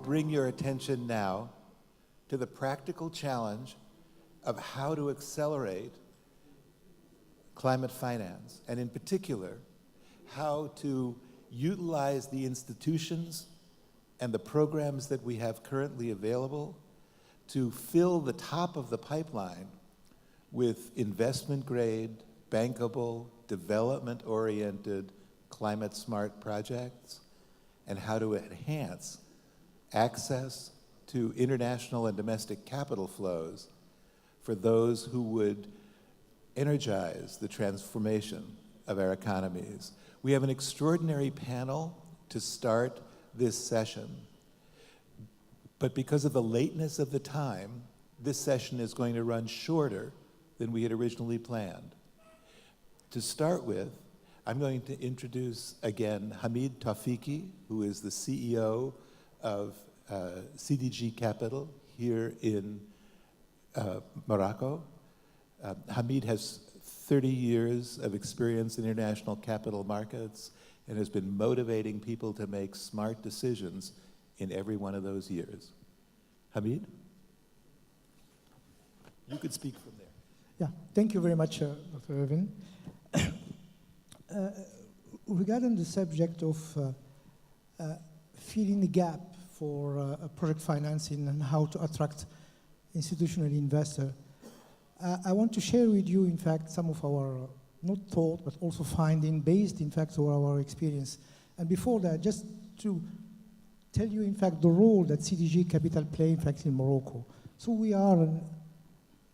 bring your attention now to the practical challenge of how to accelerate climate finance, and in particular, how to utilize the institutions and the programs that we have currently available to fill the top of the pipeline with investment-grade, bankable, development-oriented, climate-smart projects, and how to enhance access to international and domestic capital flows for those who would energize the transformation of our economies. We have an extraordinary panel to start this session, but because of the lateness of the time, this session is going to run shorter than we had originally planned. To start with, I'm going to introduce again Hamid Tawfiki, who is the CEO of CDG Capital here in Morocco. Hamid has 30 years of experience in international capital markets and has been motivating people to make smart decisions in every one of those years. Hamid? You could speak from there. Yeah, thank you very much, Dr. Irvin. Regarding the subject of filling the gap for project financing and how to attract institutional investor, I want to share with you, in fact, some of our, not thought, but also finding based, in fact, on our experience. And before that, just to tell you, in fact, the role that CDG Capital play, in fact, in Morocco. So we are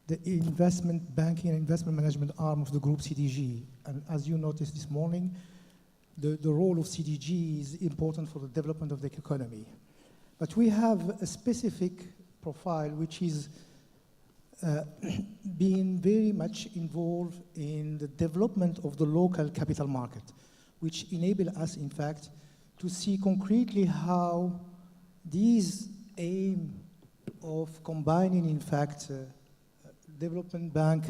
the investment banking and investment management arm of the Groupe CDG. And as you noticed this morning, the role of CDG is important for the development of the economy. But we have a specific profile which is being very much involved in the development of the local capital market, which enable us, in fact, to see concretely how these aim of combining, in fact, development bank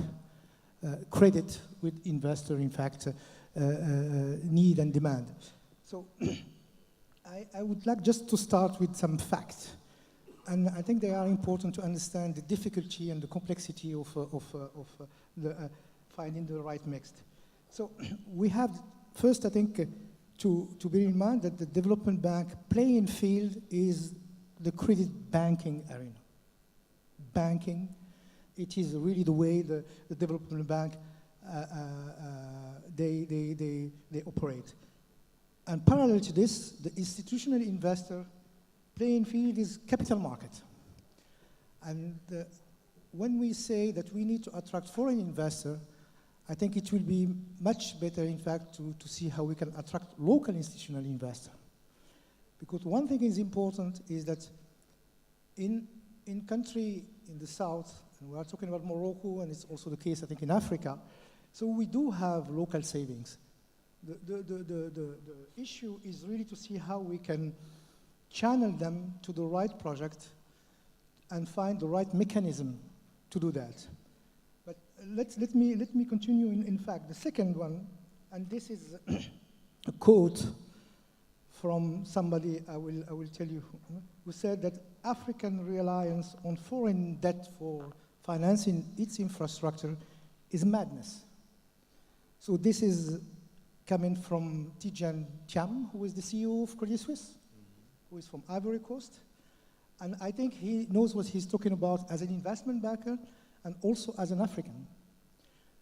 credit with investor, in fact, need and demand. So I would like just to start with some facts. And I think they are important to understand the difficulty and the complexity of finding the right mix. So we have, first, I think, to bear in mind that the development bank playing field is the credit banking arena. Banking, it is really the way the development bank, they operate. And parallel to this, the institutional investor playing field is capital market. And when we say that we need to attract foreign investor, I think it will be much better, in fact, to see how we can attract local institutional investor. Because one thing is important is that in country in the south, and we are talking about Morocco, and it's also the case, I think, in Africa, so we do have local savings. The issue is really to see how we can channel them to the right project and find the right mechanism to do that. But let me continue. In fact, the second one, and this is a quote from somebody I will tell you who said that African reliance on foreign debt for financing its infrastructure is madness. So this is coming from Tidjane Thiam, who is the CEO of Credit Suisse, who is from Ivory Coast. And I think he knows what he's talking about as an investment banker and also as an African.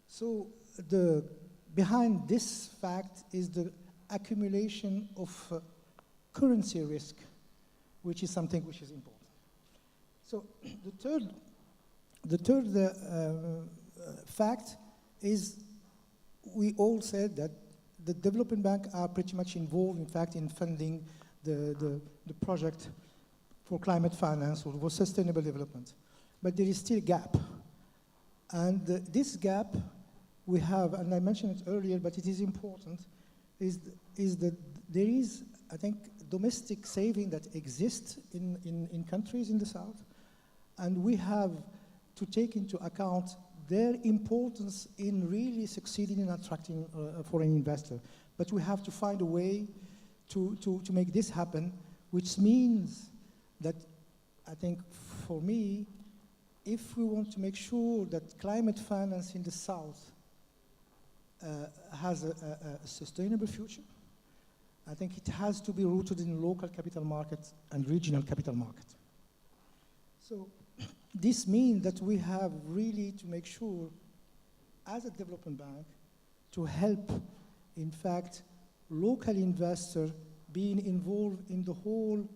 So behind this fact is the accumulation of currency risk, which is something which is important. So the third fact is we all said that the development bank are pretty much involved, in fact, in funding the project for climate finance or for sustainable development. But there is still a gap. And this gap we have, and I mentioned it earlier, but it is important, is that there is, I think, domestic saving that exists in countries in the south. And we have to take into account their importance in really succeeding in attracting a foreign investor. But we have to find a way to make this happen, which means that I think for me, if we want to make sure that climate finance in the South has a sustainable future, I think it has to be rooted in local capital markets and regional capital markets. So this means that we have really to make sure, as a development bank, to help, in fact, local investors being involved in the whole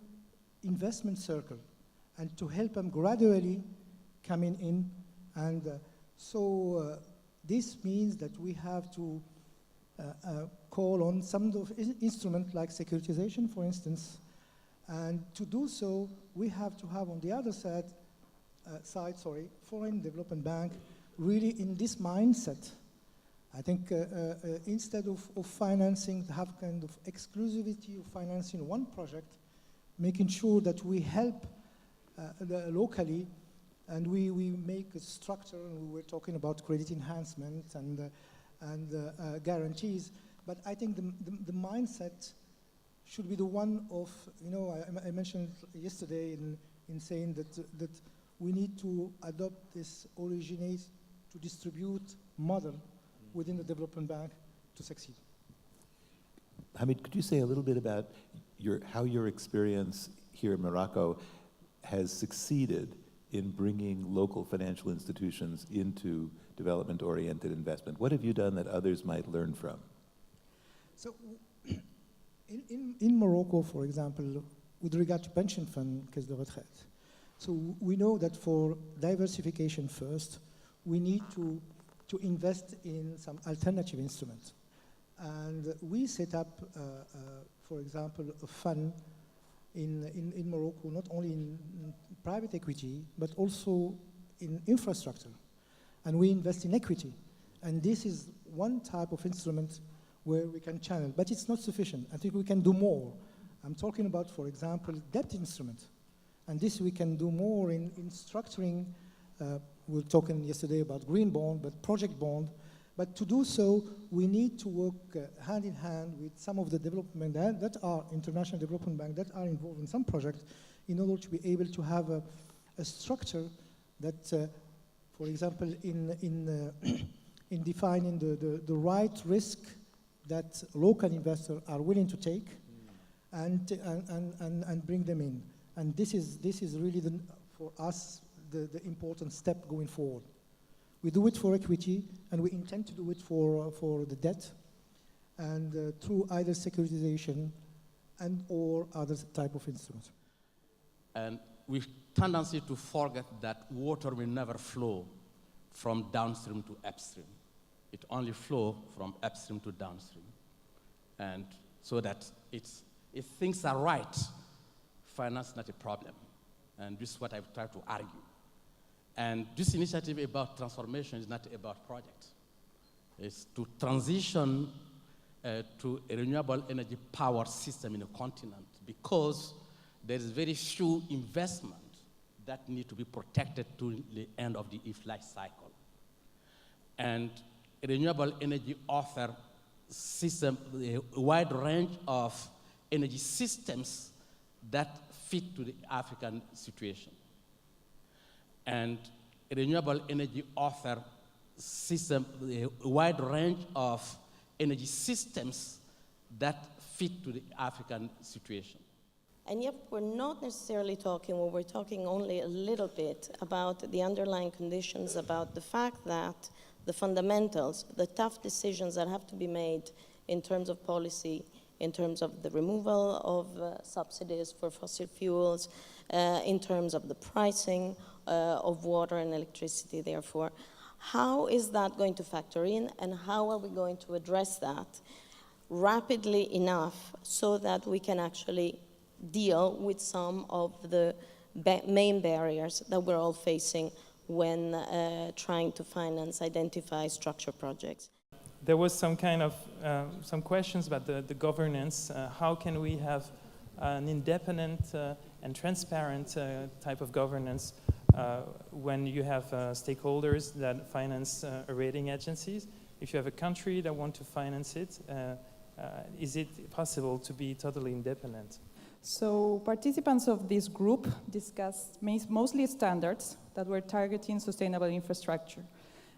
investment circle and to help them gradually coming in. And so this means that we have to call on some of the instruments like securitization, for instance. And to do so, we have to have on the other side, foreign development bank really in this mindset. I think instead of financing, have kind of exclusivity of financing one project, making sure that we help locally, and we make a structure, and we were talking about credit enhancement and guarantees, but I think the mindset should be the one of, I mentioned yesterday in saying that we need to adopt this originate to distribute model within the development bank to succeed. Hamid, could you say a little bit about how your experience here in Morocco has succeeded in bringing local financial institutions into development-oriented investment? What have you done that others might learn from? So in Morocco, for example, with regard to pension fund, caisse de retraite, so we know that for diversification first, we need to invest in some alternative instruments. And we set up, for example, a fund in Morocco, not only in private equity, but also in infrastructure. And we invest in equity. And this is one type of instrument where we can channel, but it's not sufficient. I think we can do more. I'm talking about, for example, debt instrument. And this we can do more in structuring. We were talking yesterday about green bond, but project bond. But to do so, we need to work hand in hand with some of the development that are international development banks that are involved in some projects in order to be able to have a structure that, for example, in defining the right risk that local investors are willing to take and bring them in. And this is really, for us, the important step going forward. We do it for equity, and we intend to do it for the debt, and through either securitization and or other type of instruments. And we've tendency to forget that water will never flow from downstream to upstream. It only flows from upstream to downstream. And so that if things are right, finance is not a problem. And this is what I've tried to argue. And this initiative about transformation is not about projects. It's to transition to a renewable energy power system in a continent, because there is very few investment that need to be protected to the end of the life cycle. And a renewable energy offer system, a wide range of energy systems that fit to the African situation. And a renewable energy offer system, a wide range of energy systems that fit to the African situation. And yet we're not necessarily talking, or we're talking only a little bit about the underlying conditions, about the fact that the fundamentals, the tough decisions that have to be made in terms of policy, in terms of the removal of subsidies for fossil fuels, in terms of the pricing of water and electricity, therefore. How is that going to factor in, and how are we going to address that rapidly enough so that we can actually deal with some of the main barriers that we're all facing when trying to identify structure projects? There was some kind of, some questions about the governance. How can we have an independent and transparent type of governance when you have stakeholders that finance rating agencies? If you have a country that want to finance it, is it possible to be totally independent? So participants of this group discussed mostly standards that were targeting sustainable infrastructure.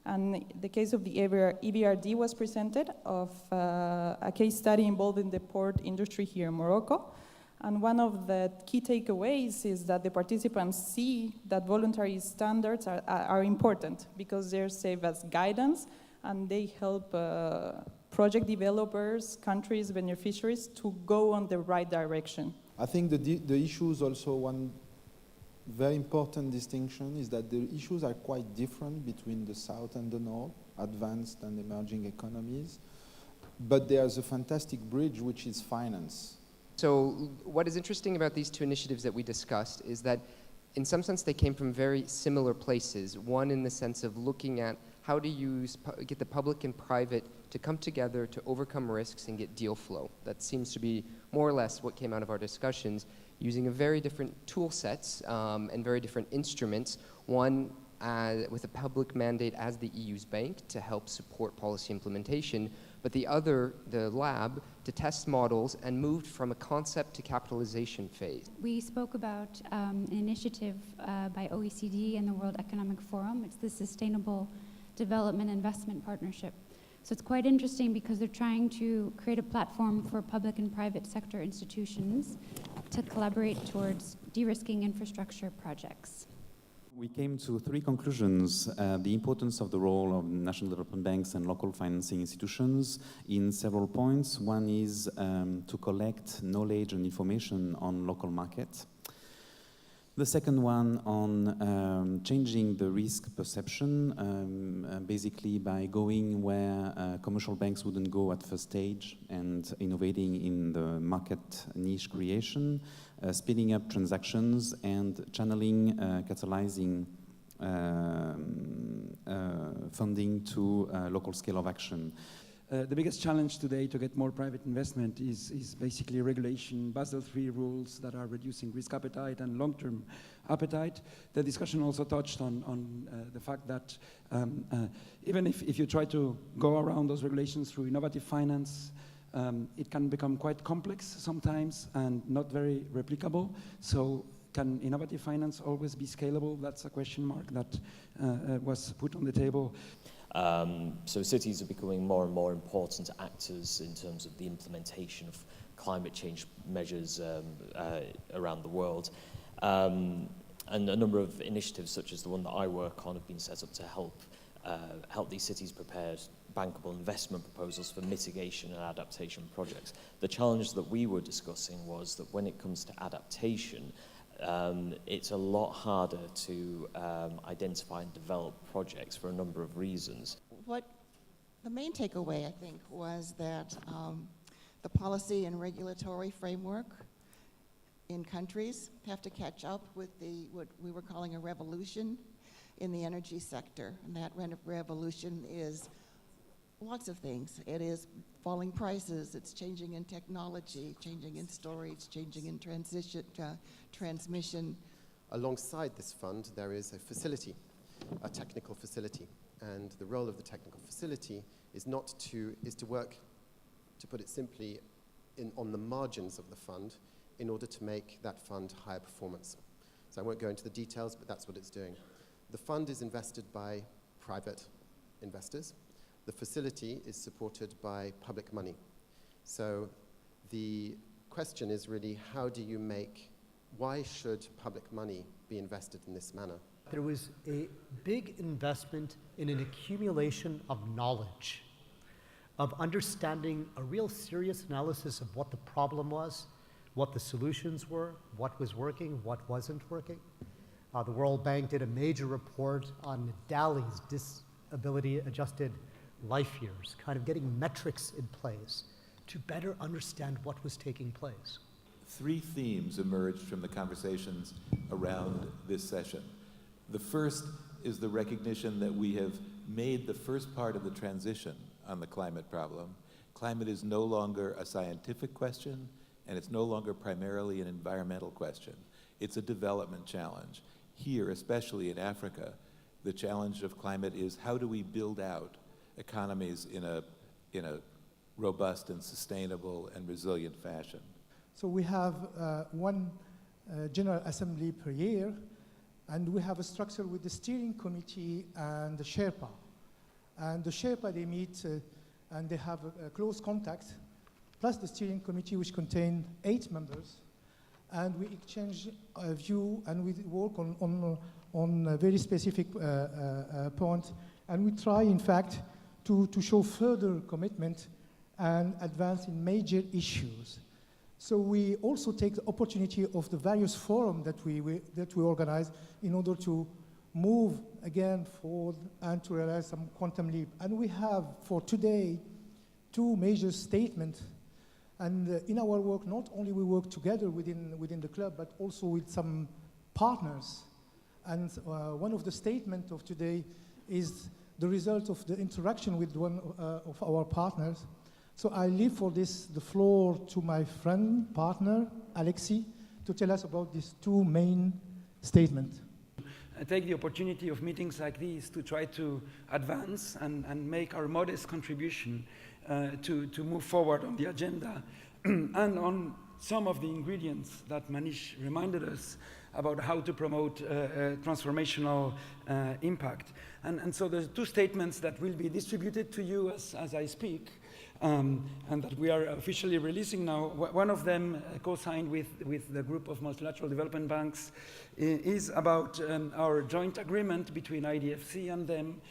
And the case of the EBRD was presented of a case study involving the port industry here in Morocco. And one of the key takeaways is that the participants see that voluntary standards are important because they serve as guidance and they help project developers, countries, beneficiaries to go on the right direction. I think the issues also, one very important distinction is that the issues are quite different between the South and the North, advanced and emerging economies. But there's a fantastic bridge, which is finance. So what is interesting about these two initiatives that we discussed is that in some sense they came from very similar places. One in the sense of looking at how to get the public and private to come together to overcome risks and get deal flow. That seems to be more or less what came out of our discussions, using a very different tool sets and very different instruments. One with a public mandate as the EU's bank to help support policy implementation, but the other, the lab, to test models and moved from a concept to capitalization phase. We spoke about an initiative by OECD and the World Economic Forum. It's the Sustainable Development Investment Partnership. So it's quite interesting because they're trying to create a platform for public and private sector institutions to collaborate towards de-risking infrastructure projects. We came to three conclusions. The importance of the role of national development banks and local financing institutions in several points. One is to collect knowledge and information on local markets. The second one on changing the risk perception, basically by going where commercial banks wouldn't go at first stage and innovating in the market niche creation, speeding up transactions and channeling, catalyzing funding to local scale of action. The biggest challenge today to get more private investment is basically regulation, Basel III rules that are reducing risk appetite and long-term appetite. The discussion also touched on the fact that even if you try to go around those regulations through innovative finance, it can become quite complex sometimes and not very replicable. So can innovative finance always be scalable? That's a question mark that was put on the table. So cities are becoming more and more important actors in terms of the implementation of climate change measures around the world. And a number of initiatives such as the one that I work on have been set up to help these cities prepare bankable investment proposals for mitigation and adaptation projects. The challenge that we were discussing was that when it comes to adaptation, it's a lot harder to identify and develop projects for a number of reasons. What the main takeaway, I think, was that the policy and regulatory framework in countries have to catch up with what we were calling a revolution in the energy sector. And that revolution is lots of things. It is falling prices, it's changing in technology, changing in storage, changing in transmission. Alongside this fund, there is a facility, a technical facility. And the role of the technical facility is to work, to put it simply, on the margins of the fund in order to make that fund higher performance. So I won't go into the details, but that's what it's doing. The fund is invested by private investors. The facility is supported by public money. So the question is really, why should public money be invested in this manner? There was a big investment in an accumulation of knowledge, of understanding a real serious analysis of what the problem was, what the solutions were, what was working, what wasn't working. The World Bank did a major report on DALY's disability-adjusted life years, kind of getting metrics in place to better understand what was taking place. Three themes emerged from the conversations around this session. The first is the recognition that we have made the first part of the transition on the climate problem. Climate is no longer a scientific question, and it's no longer primarily an environmental question. It's a development challenge. Here, especially in Africa, the challenge of climate is how do we build out economies in a robust and sustainable and resilient fashion. So we have one General Assembly per year, and we have a structure with the steering committee and the Sherpa. And the Sherpa, they meet and they have a close contact, plus the steering committee, which contains 8 members. And we exchange a view, and we work on a very specific point. And we try, in fact, to show further commitment and advance in major issues. So we also take the opportunity of the various forums that we organize in order to move again forward and to realize some quantum leap. And we have, for today, 2 major statements. And in our work, not only we work together within the club, but also with some partners. And one of the statements of today is the result of the interaction with one of our partners. So I leave for this the floor to my friend, partner, Alexis, to tell us about these 2 main statements. I take the opportunity of meetings like these to try to advance and make our modest contribution to move forward on the agenda and on some of the ingredients that Manish reminded us about how to promote transformational impact. And so there's 2 statements that will be distributed to you as I speak, and that we are officially releasing now. One of them, co-signed with the group of multilateral development banks, is about our joint agreement between IDFC and them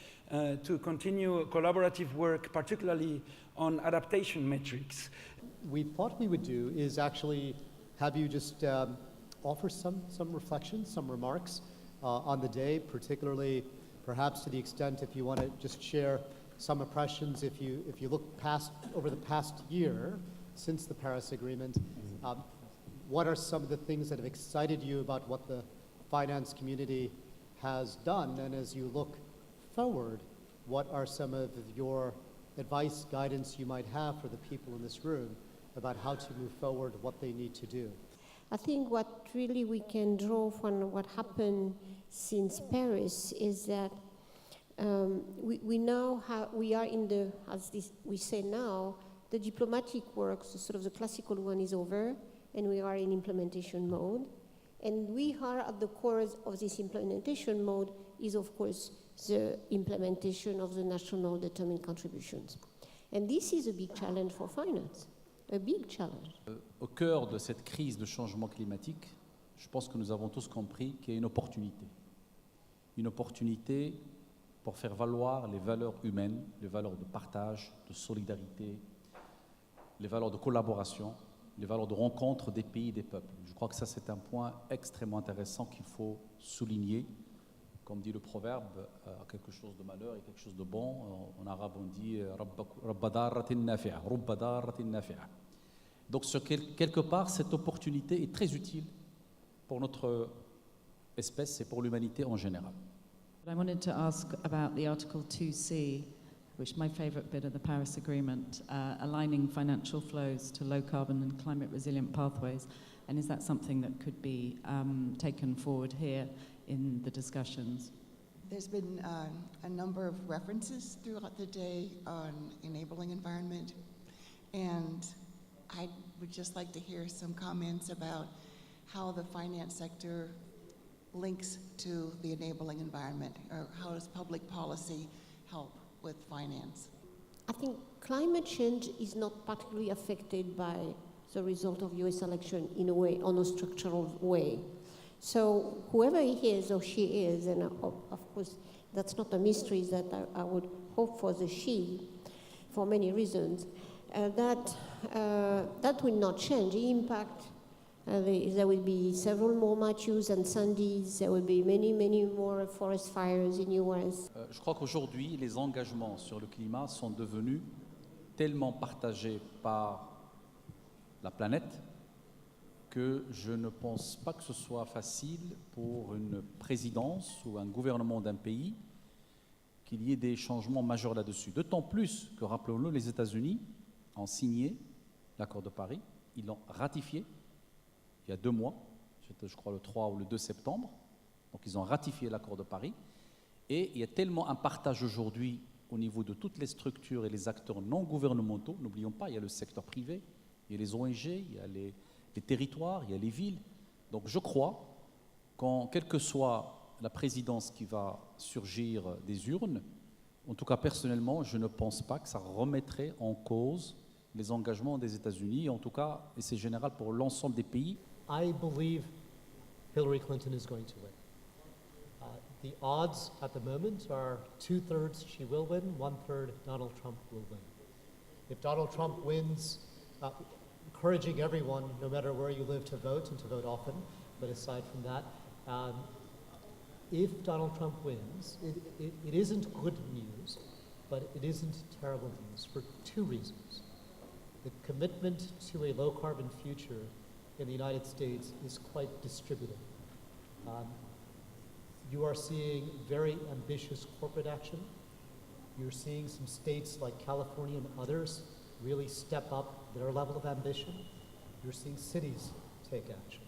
to continue collaborative work, particularly on adaptation metrics. We thought we would do is actually have you just offer some reflections, some remarks on the day, particularly perhaps to the extent if you want to just share some impressions if you look over the past year since the Paris Agreement. What are some of the things that have excited you about what the finance community has done? And as you look forward, what are some of your advice, guidance you might have for the people in this room about how to move forward, what they need to do? I think what really we can draw from what happened since Paris is that we now we are in the, we say now, the diplomatic work, so sort of the classical one is over, and we are in implementation mode. And we are at the core of this implementation mode is, of course, the implementation of the national determined contributions. And this is a big challenge for finance, a big challenge. Au cœur de cette crise de changement climatique, je pense que nous avons tous compris qu'il y a une opportunité. Une opportunité pour faire valoir les valeurs humaines, les valeurs de partage, de solidarité, les valeurs de collaboration, les valeurs de rencontre des pays et des peuples. Je crois que ça, c'est un point extrêmement intéressant qu'il faut souligner. Comme dit le proverbe, quelque chose de malheur et quelque chose de bon. En arabe, on dit Rabba darratin nafi'a, Rubba darratin nafi'a. Donc, quelque part, cette opportunité est très utile pour notre espèce et pour l'humanité en général. I wanted to ask about the Article 2C, which is my favorite bit of the Paris Agreement, aligning financial flows to low carbon and climate resilient pathways. And is that something that could be taken forward here in the discussions? There's been a number of references throughout the day on enabling environment, and I would just like to hear some comments about how the finance sector links to the enabling environment, or how does public policy help with finance? I think climate change is not particularly affected by the result of US election in a way, on a structural way. So whoever he is or she is, and of course that's not a mystery, that I would hope for the she, for many reasons, that will not change. The impact, there will be several more Matthews and Sandys, there will be many more forest fires in US. Je crois qu'aujourd'hui, les engagements sur le climat sont devenus tellement partagés par la planète que je ne pense pas que ce soit facile pour une présidence ou un gouvernement d'un pays qu'il y ait des changements majeurs là-dessus. D'autant plus que, rappelons-le, les États-Unis ont signé l'accord de Paris, ils l'ont ratifié il y a 2 mois, c'était je crois le 3 ou le 2 septembre, donc ils ont ratifié l'accord de Paris, et il y a tellement un partage aujourd'hui au niveau de toutes les structures et les acteurs non gouvernementaux, n'oublions pas, il y a le secteur privé, il y a les ONG, il y a les territoires, il y a les villes. Donc je crois quelle que soit la présidence qui va surgir des urnes, en tout cas personnellement, je ne pense pas que ça remettrait en cause les engagements des États-Unis, en tout cas, et c'est général pour l'ensemble des pays. I believe Hillary Clinton is going to win. The odds at the moment are 2/3 she will win, 1/3 Donald Trump will win. If Donald Trump wins, encouraging everyone, no matter where you live, to vote and to vote often, but aside from that, if Donald Trump wins, it isn't good news, but it isn't terrible news for two reasons. The commitment to a low-carbon future in the United States is quite distributed. You are seeing very ambitious corporate action. You're seeing some states like California and others really step up their level of ambition. You're seeing cities take action.